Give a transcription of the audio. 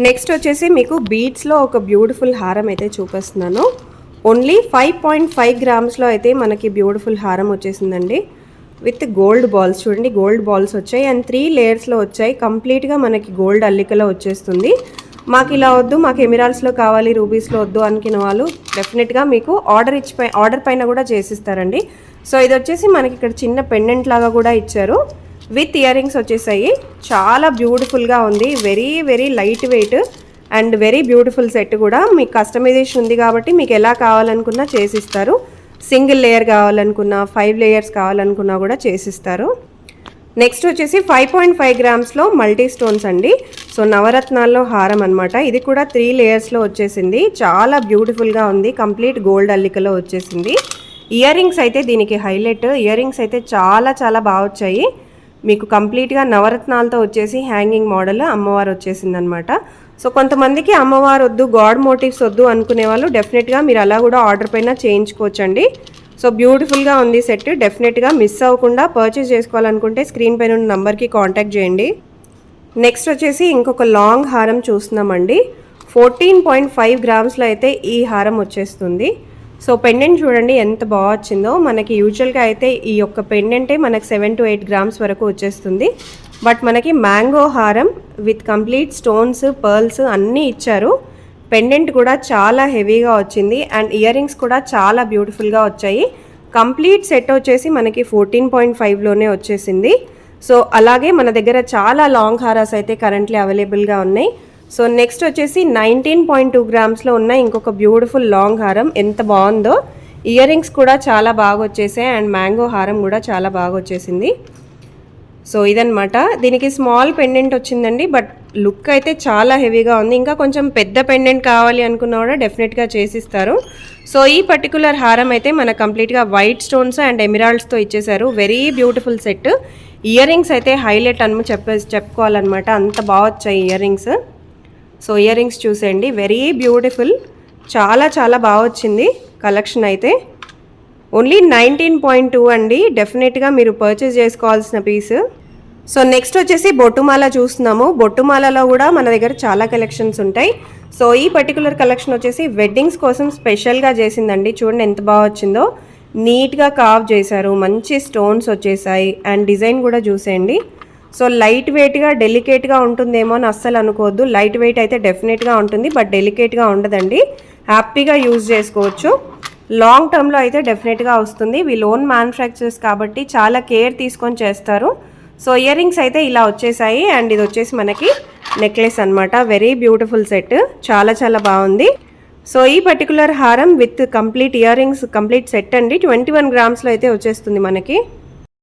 Next వచ్చేసి మీకు బీడ్స్లో ఒక బ్యూటిఫుల్ హారం అయితే చూపిస్తున్నాను. ఓన్లీ 5.5 గ్రామ్స్లో అయితే మనకి బ్యూటిఫుల్ హారం వచ్చేసిందండి. విత్ గోల్డ్ బాల్స్, చూడండి గోల్డ్ బాల్స్ వచ్చాయి అండ్ 3 లేయర్స్లో వచ్చాయి. కంప్లీట్గా మనకి గోల్డ్ అల్లికలో వచ్చేస్తుంది. మాకు ఇలా వద్దు, మాకు ఎమిరాల్స్లో కావాలి, రూబీస్లో వద్దు అనుకున్న వాళ్ళు డెఫినెట్గా మీకు ఆర్డర్ పైన కూడా చేసిస్తారండి. సో ఇది వచ్చేసి మనకి ఇక్కడ చిన్న పెండెంట్ లాగా కూడా ఇచ్చారు. విత్ ఇయర్ రింగ్స్ వచ్చేసాయి. చాలా బ్యూటిఫుల్గా ఉంది. Very very light weight and very beautiful set కూడా. మీకు కస్టమైజేషన్ ఉంది కాబట్టి మీకు ఎలా కావాలనుకున్నా చేసిస్తారు. సింగిల్ లేయర్ కావాలనుకున్నా, 5 లేయర్స్ కావాలనుకున్నా కూడా చేసిస్తారు. నెక్స్ట్ వచ్చేసి 5.5 గ్రామ్స్లో మల్టీ స్టోన్స్ అండి. సో నవరత్నాల్లో హారం అనమాట. ఇది కూడా 3 లేయర్స్లో వచ్చేసింది. చాలా బ్యూటిఫుల్గా ఉంది. కంప్లీట్ గోల్డ్ అల్లికలో వచ్చేసింది. ఇయర్ రింగ్స్ అయితే దీనికి హైలైట్. ఇయర్ రింగ్స్ అయితే చాలా చాలా బాగా వచ్చాయి. మీకు కంప్లీట్గా నవరత్నాలతో వచ్చేసి హ్యాంగింగ్ మోడల్ అమ్మవారు వచ్చేసిందనమాట. సో కొంతమందికి అమ్మవారు వద్దు, గాడ్ మోటివ్స్ వద్దు అనుకునే వాళ్ళు డెఫినెట్గా మీరు అలా కూడా ఆర్డర్ పైన చేయించుకోవచ్చండి. సో బ్యూటిఫుల్గా ఉంది సెట్. డెఫినెట్గా మిస్ అవ్వకుండా పర్చేస్ చేసుకోవాలనుకుంటే స్క్రీన్ పైన ఉన్న నంబర్కి కాంటాక్ట్ చేయండి. నెక్స్ట్ వచ్చేసి ఇంకొక లాంగ్ హారం చూస్తున్నామండి. 14.5 గ్రామ్స్లో అయితే ఈ హారం వచ్చేస్తుంది. సో పెండెంట్ చూడండి ఎంత బాగా వచ్చిందో. మనకి యూజువల్గా అయితే ఈ యొక్క పెండెంటే మనకి 7 to 8 గ్రామ్స్ వరకు వచ్చేస్తుంది. బట్ మనకి మ్యాంగో హారం విత్ కంప్లీట్ స్టోన్స్, పర్ల్స్ అన్నీ ఇచ్చారు. పెండెంట్ కూడా చాలా హెవీగా వచ్చింది అండ్ ఇయర్ రింగ్స్ కూడా చాలా బ్యూటిఫుల్గా వచ్చాయి. కంప్లీట్ సెట్ వచ్చేసి మనకి 14.5లోనే వచ్చేసింది. సో అలాగే మన దగ్గర చాలా లాంగ్ హారాస్ అయితే కరెంట్లీ అవైలబుల్గా ఉన్నాయి. సో నెక్స్ట్ వచ్చేసి 19.2 గ్రామ్స్లో ఉన్న ఇంకొక బ్యూటిఫుల్ లాంగ్ హారం. ఎంత బాగుందో. ఇయర్ రింగ్స్ కూడా చాలా బాగా వచ్చేసాయి అండ్ మ్యాంగో హారం కూడా చాలా బాగా వచ్చేసింది. సో ఇదనమాట. దీనికి స్మాల్ పెండెంట్ వచ్చిందండి. బట్ లుక్ అయితే చాలా హెవీగా ఉంది. ఇంకా కొంచెం పెద్ద పెండెంట్ కావాలి అనుకున్నా కూడా డెఫినెట్గా చేసిస్తారు. సో ఈ పర్టికులర్ హారం అయితే మనకు కంప్లీట్గా వైట్ స్టోన్స్ అండ్ ఎమిరాల్డ్స్తో ఇచ్చేసారు. Very beautiful set. Ear rings అయితే హైలైట్ అని చెప్పుకోవాలన్నమాట. అంత బాగా వచ్చాయి ear rings. So ear rings చూసేయండి, వెరీ బ్యూటిఫుల్. చాలా చాలా బాగా వచ్చింది కలెక్షన్ అయితే. ఓన్లీ 19.2 అండి. డెఫినెట్గా మీరు పర్చేస్ చేసుకోవాల్సిన పీస్. సో నెక్స్ట్ వచ్చేసి బొట్టుమాల చూస్తున్నాము. బొట్టుమాలలో కూడా మన దగ్గర చాలా కలెక్షన్స్ ఉంటాయి. సో ఈ పర్టికులర్ కలెక్షన్ వచ్చేసి వెడ్డింగ్స్ కోసం స్పెషల్గా చేసిందండి. చూడండి ఎంత బాగా వచ్చిందో. నీట్గా కార్వ్ చేశారు. మంచి స్టోన్స్ వచ్చేసాయి అండ్ డిజైన్ కూడా చూసేయండి. సో లైట్ వెయిట్గా డెలికేట్గా ఉంటుందేమో అని అస్సలు అనుకోవద్దు. లైట్ వెయిట్ అయితే డెఫినెట్గా ఉంటుంది, బట్ డెలికేట్గా ఉండదండి. హ్యాపీగా యూజ్ చేసుకోవచ్చు. లాంగ్ టర్మ్లో అయితే డెఫినెట్గా వస్తుంది. వీళ్ళు ఓన్ మ్యానుఫ్యాక్చర్స్ కాబట్టి చాలా కేర్ తీసుకొని చేస్తారు. సో ఇయర్ రింగ్స్ అయితే ఇలా వచ్చేసాయి అండ్ ఇది వచ్చేసి మనకి నెక్లెస్ అనమాట. Very beautiful set. చాలా చాలా బాగుంది. సో ఈ పర్టికులర్ హారం with complete ear rings complete set అండి. 21 గ్రామ్స్లో అయితే వచ్చేస్తుంది మనకి.